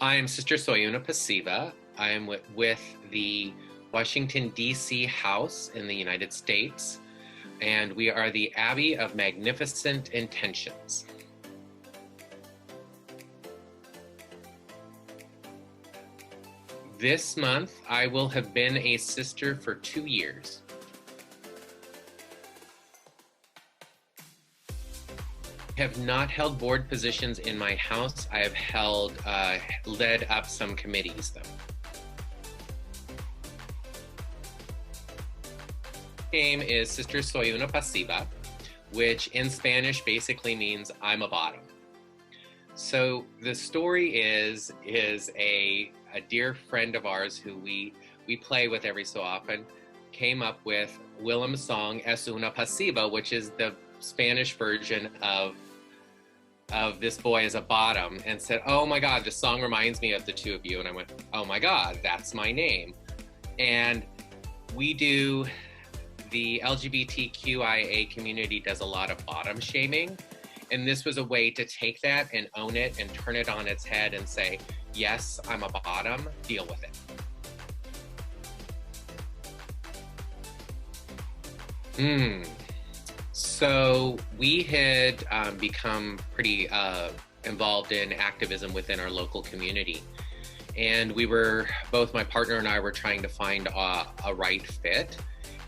I am Sister Soyuna Pasiva. I am with the Washington, D.C. House in the United States, and we are the Abbey of Magnificent Intentions. This month, I will have been a sister for 2 years. I have not held board positions in my house. I have led up some committees though. Name is Sistr Soyuna Pasiva, which in Spanish basically means I'm a bottom. So the story is a dear friend of ours who we play with every so often came up with Willem's song Es una Pasiva, which is the Spanish version of this boy as a bottom, and said, oh my God, this song reminds me of the two of you. And I went, oh my God, that's my name. And the LGBTQIA community does a lot of bottom shaming. And this was a way to take that and own it and turn it on its head and say, yes, I'm a bottom, deal with it. So we had become pretty involved in activism within our local community. And both my partner and I were trying to find a right fit.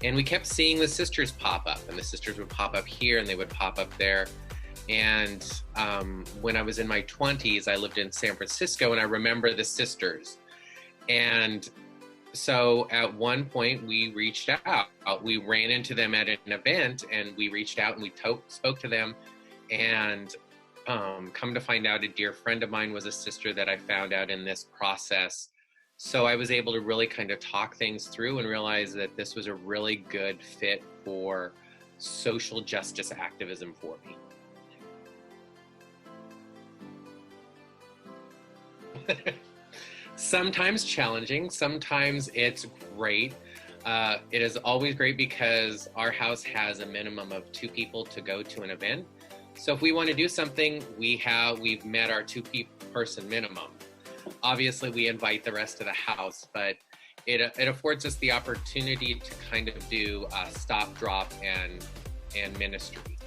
And we kept seeing the sisters pop up, and the sisters would pop up here and they would pop up there. And when I was in my 20s, I lived in San Francisco, and I remember the sisters. And so at one point we reached out. We ran into them at an event, and we reached out and we spoke to them. And come to find out, a dear friend of mine was a sister that I found out in this process. So I was able to really kind of talk things through and realize that this was a really good fit for social justice activism for me. Sometimes challenging, sometimes it's great. It is always great because our house has a minimum of 2 people to go to an event. So if we want to do something, we've met our 2-person minimum. Obviously, we invite the rest of the house, but it affords us the opportunity to kind of do stop, drop, and ministry,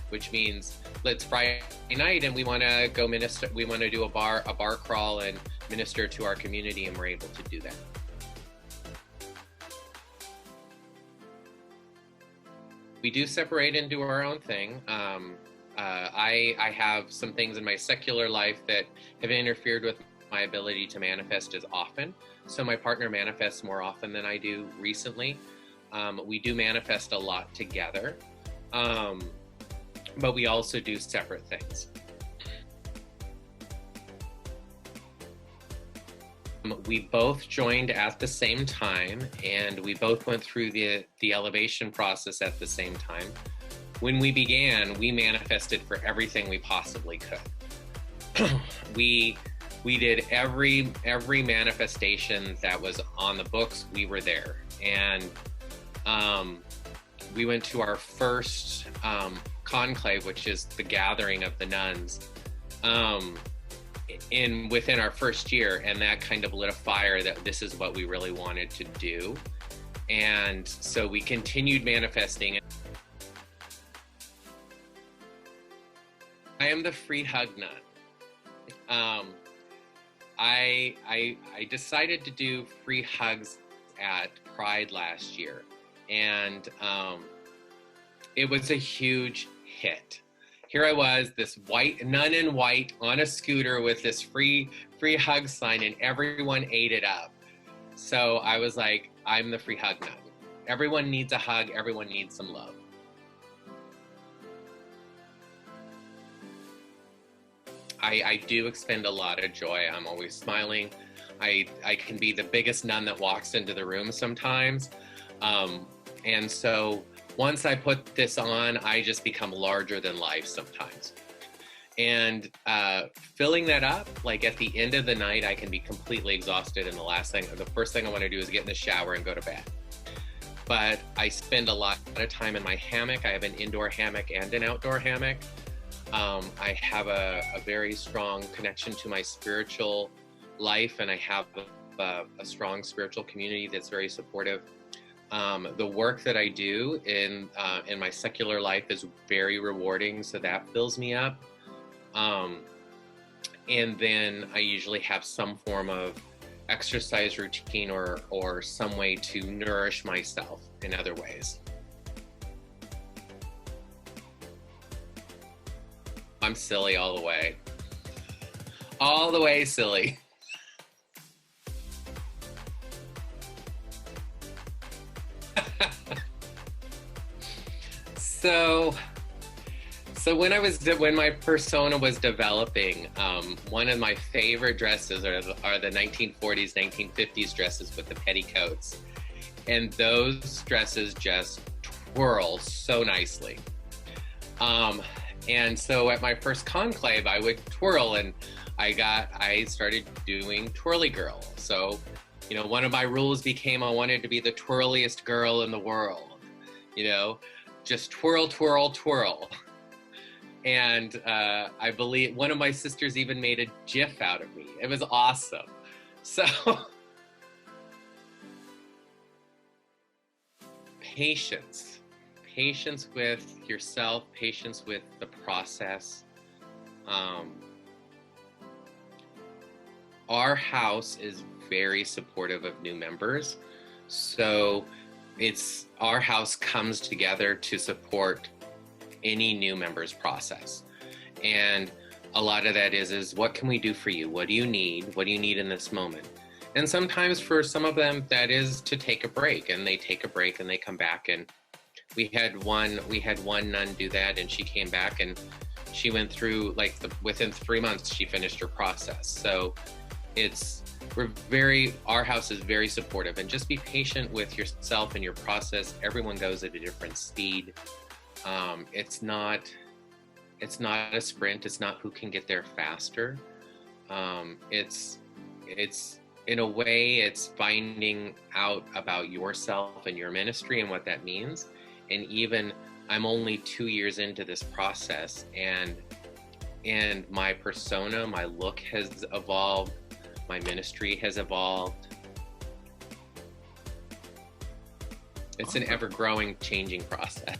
which means it's Friday night and we want to go minister. We want to do a bar crawl and minister to our community, and we're able to do that. We do separate and do our own thing. I have some things in my secular life that have interfered with my ability to manifest as often. So my partner manifests more often than I do recently. We do manifest a lot together, but we also do separate things. We both joined at the same time, and we both went through the elevation process at the same time. When we began, we manifested for everything we possibly could. We did every manifestation that was on the books. We were there, and we went to our first conclave, which is the gathering of the nuns, within our first year, and that kind of lit a fire that this is what we really wanted to do. And so we continued manifesting. I am the free hug nun. I decided to do free hugs at Pride last year, and it was a huge hit. Here I was, this white nun in white on a scooter with this free hug sign, and everyone ate it up. So I was like, I'm the free hug nun. Everyone needs a hug. Everyone needs some love. I do expend a lot of joy. I'm always smiling. I can be the biggest nun that walks into the room sometimes. And so once I put this on, I just become larger than life sometimes. And filling that up, like at the end of the night, I can be completely exhausted, and the first thing I want to do is get in the shower and go to bed. But I spend a lot of time in my hammock. I have an indoor hammock and an outdoor hammock. I have a very strong connection to my spiritual life, and I have a strong spiritual community that's very supportive. The work that I do in my secular life is very rewarding, so that fills me up. And then I usually have some form of exercise routine or some way to nourish myself in other ways. I'm silly all the way. All the way silly. So when my persona was developing, one of my favorite dresses are the 1940s, 1950s dresses with the petticoats, and those dresses just twirl so nicely. And so at my first conclave, I would twirl, and I started doing twirly girl. So, one of my rules became I wanted to be the twirliest girl in the world. Just twirl, twirl, twirl. And I believe one of my sisters even made a GIF out of me. It was awesome. So patience with yourself, patience with the process. Our house is very supportive of new members. So our house comes together to support any new member's process. And a lot of that is what can we do for you? What do you need? What do you need in this moment? And sometimes for some of them, that is to take a break, and they take a break and they come back. And we had one nun do that, and she came back and she went through within 3 months, she finished her process. So our house is very supportive, and just be patient with yourself and your process. Everyone goes at a different speed. It's not a sprint. It's not who can get there faster. It's in a way, it's finding out about yourself and your ministry and what that means. And even I'm only 2 years into this process, and my persona, my look has evolved. My ministry has evolved. It's an ever-growing, changing process.